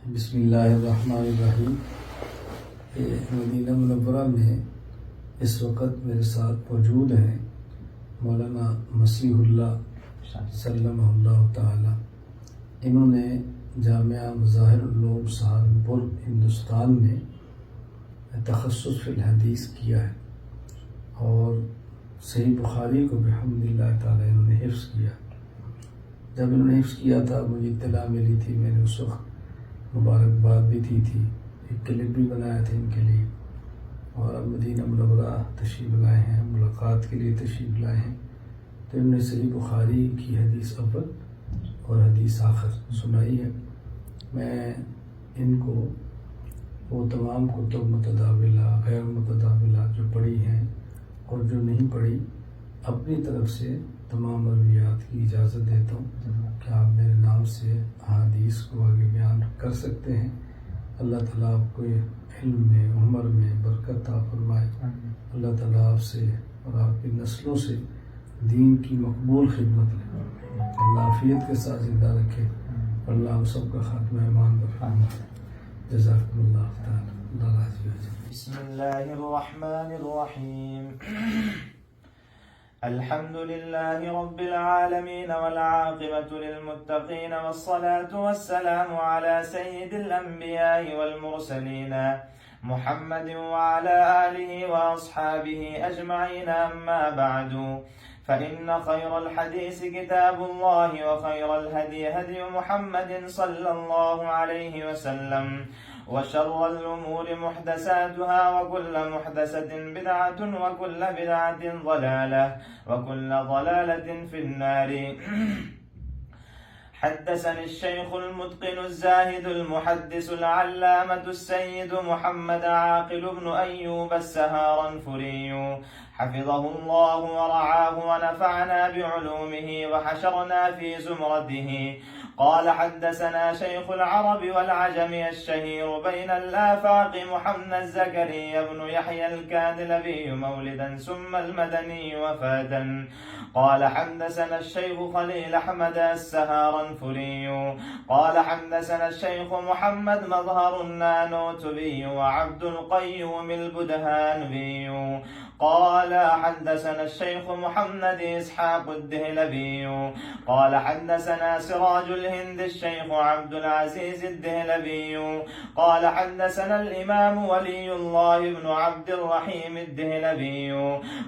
बिस्मिल्लाहिर्रहमानिर्रहीम। Medina Munawwara में इस वक्त मेरे साथ मौजूद हैं मौलाना मसीहुल्लाह सल्लल्लाहु ताला। इन्होंने जामिया मज़ाहिरुल उलूम सहारनपुर हिंदुस्तान में तखस्सुस फिल हदीस किया है और सही बुखारी को बिहम्दिल्लाह ताला इन्होंने हिफ्ज़ किया। जब इन्होंने हिफ्ज़ किया था मुझे इत्तला मिली थी, मैंने उस वक्त मुबारकबाद भी दी थी, एक क्लिप भी बनाया था इनके लिए। और अब मदीना मुनव्वरा तशरीफ़ लाए हैं, मुलाकात के लिए तशरीफ़ लाए हैं। तो इन्होंने सही बुखारी की हदीस अव्वल और हदीस आखिर सुनाई है। मैं इनको वो तमाम कुतुब मुतदाविला गैर मुतदाविला जो पढ़ी हैं और जो नहीं पढ़ी, अपनी तरफ से तमाम मरवियात की इजाज़त देता हूँ कि आप मेरे नाम से हदीस को आगे बयान कर सकते हैं। अल्लाह ताला आपको इल्म में उम्र में बरकत अता फरमाए। अल्लाह ताला आपसे और आपकी नस्लों से दीन की मकबूल खिदमत ले, अल्लाह आफियत के साथ ज़िंदा रखे। अल्लाह हम सब का खात्मा ईमान पर फरमाए। जज़ाकुमुल्लाह ताला। बिस्मिल्लाहिर्रहमानिर्रहीम। अल्हम्दुलिल्लाहि रब्बिल आलमीन वल आक़िबतु लिल मुत्तक़ीन वस्सलातु वस्सलामु अला सय्यिदिल अंबिया'i वल मुरसलीन मुहम्मदिन व अला आलिहि व अस्हाबिहि अजमईन। अम्मा बअदु फ़इन्न खैरल हदीस किताबुल्लाहि व खैरल हदी हदी मुहम्मदिन सल्लल्लाहु अलैहि वसल्लम व शर्रल उमूरि मुहदसातुहा व कुल्लु मुहदसतिन बिदअतुन व कुल्लु बिदअतिन ज़लालह व कुल्लु ज़लालतिन फिन्नार। हद्दसनी الشيخ المتقن الزاهد المحدث العلامة السيد محمد عاقل بن أيوب السهارنفري حفظه الله ورعاه ونفعنا بعلومه وحشرنا في زمرته. قال حدثنا شيخ العرب والعجم الشهير بين الآفاق محمد زكريا بن يحيى الكاذلبي مولدا ثم المدني وفادا. قال حدثنا الشيخ خليل أحمد السهارنفري قال حدثنا الشيخ محمد مظهر النانوتبي وعبد القيوم البدهانبي قال حدثنا الشيخ محمد إسحاق الدهلبي قال حدثنا سراج الهند الشيخ عبد العزيز الدهلبي قال حدثنا الإمام ولي الله بن عبد الرحيم الدهلبي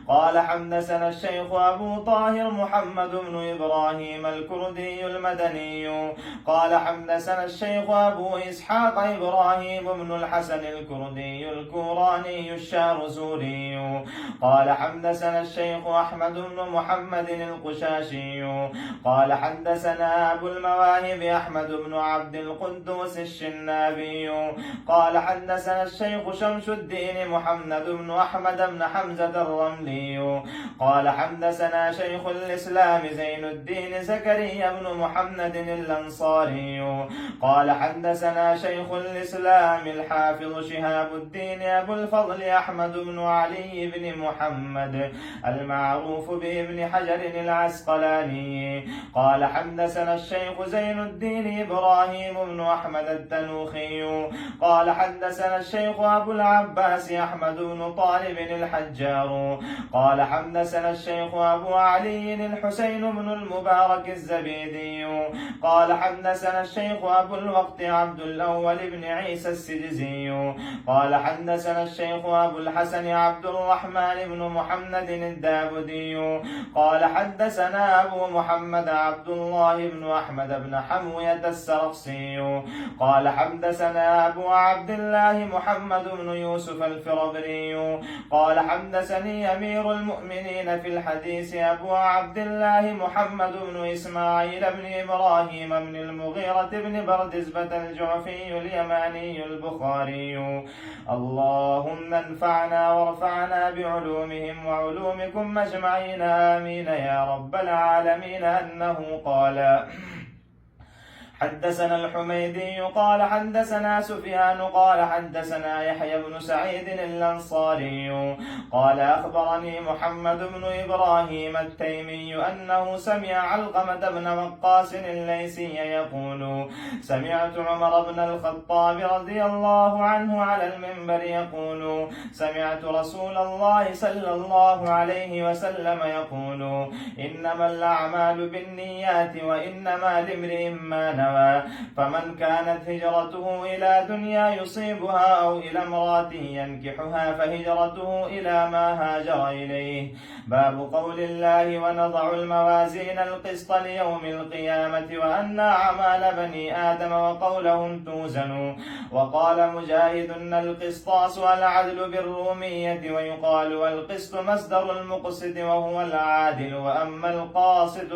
قال حدثنا الشيخ أبو طاهر محمد بن إبراهيم الكردي المدني قال حدثنا الشيخ أبو إسحاق إبراهيم بن الحسن الكردي الكوراني الشارزوري قال حدثنا الشيخ أحمد بن محمد القشاشي قال حدثنا أبو المواهب أحمد بن عبد القدوس الشنابي قال حدثنا الشيخ شمس الدين محمد بن أحمد بن حمزة الرملي قال حدثنا شيخ الإسلام زين الدين زكريا بن محمد الأنصاري قال حدثنا شيخ الإسلام الحافظ شهاب الدين أبو الفضل أحمد بن علي بن محمد المعروف بابن حجر العسقلاني قال حدثنا الشيخ زين الدين إبراهيم بن أحمد التنوخي قال حدثنا الشيخ أبو العباس أحمد بن طالب الحجار قال حدثنا الشيخ أبو علي الحسين بن المبارك الزبيدي قال حدثنا الشيخ أبو الوقت عبد الأول بن عيسى السجزي قال حدثنا الشيخ أبو الحسن عبد الرحمن بن محمد الداودي قال حدثنا أبو محمد عبد الله بن أحمد بن حموية السرخسي قال حدثنا أبو عبد الله محمد بن يوسف الفربري قال حدثني أمير المؤمنين في الحديث أبو عبد الله محمد بن إسماعيل بن إبراهيم بن المغيرة بن بردزبة الجعفي اليماني البخاري. اللهم انفعنا وارفعنا بعلومهم وعلومكم أجمعين آمين يا رب العالمين. أنه قال حدثنا الحميدي قال حدثنا سفيان قال حدثنا يحيى بن سعيد الأنصاري قال أخبرني محمد بن إبراهيم التيمي أنه سمع علقمة بن وقاص الليثي يقول سمعت عمر بن الخطاب رضي الله عنه على المنبر يقول سمعت رسول الله صلى الله عليه وسلم يقول إنما الأعمال بالنيات وإنما لامرئ ما نوى فمن كانت هجرته إلى دنيا يصيبها أو إلى امرأة ينكحها فهجرته إلى ما هاجر إليه. باب قول الله ونضع الموازين القسط ليوم القيامة وأن أعمال بني آدم وقولهم توزن. وقال مجاهد القسطاس والعدل بالرومية ويقال والقسط مصدر المقسط وهو العادل وأما القاسط